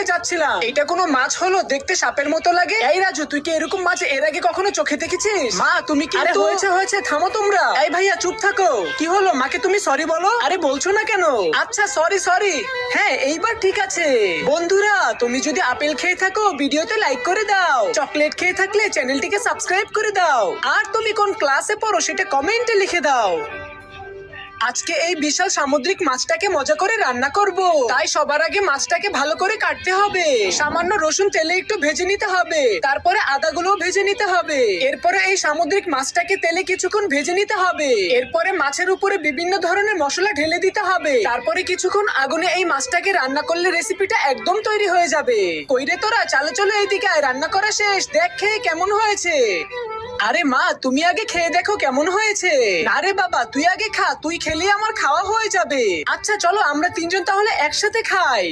যাচ্ছিলাম। এটা কোনো মাছ হলো? দেখতে সাপের মতো লাগে। এই রাজু, তুই কি এরকম মাছ এর আগে কখনো চোখে দেখেছিস? মা তুমি কি? আরে হয়েছে হয়েছে, থামো তোমরা। এই ভাইয়া চুপ থাকো। কি হলো? মাকে তুমি সরি বলো। আরে বলছো না কেন? আচ্ছা সরি সরি। হ্যাঁ এইবার ঠিক আছে। বন্ধুরা, তুমি যদি আপেল খেয়ে থাকো ভিডিওতে লাইক করে দাও, চকলেট খেয়ে থাকলে চ্যানেলটিকে সাবস্ক্রাইব করে দাও, আর তুমি কোন ক্লাসে পড়ো সেটা কমেন্টে লিখে দাও। আজকে এই বিশাল সামুদ্রিক মাছটাকে মজা করে রান্না করব। তাই সবার আগে মাছটাকে ভালো করে কাটতে হবে। সামান্য রসুন তেলে একটু ভেজে নিতে হবে, তারপরে আদাগুলোও ভেজে নিতে হবে। এরপরে এই সামুদ্রিক মাছটাকে তেলে কিছুক্ষণ ভেজে নিতে হবে। এরপরে মাছের উপরে বিভিন্ন ধরনের মশলা ঢেলে দিতে হবে। তারপরে কিছুক্ষণ আগুনে এই মাছটাকে রান্না করলে রেসিপিটা একদম তৈরি হয়ে যাবে। কইরে তোরা, চালে চলো এইদিকে আয়, রান্না করা শেষ। দেখ খেয়ে কেমন হয়েছে। আরে মা, তুমি আগে খেয়ে দেখো কেমন হয়েছে। আরে বাবা, তুই আগে খা, তুই খেলে আমার খাওয়া হয়ে যাবে। আচ্ছা চলো আমরা তিনজন তাহলে একসাথে খাই।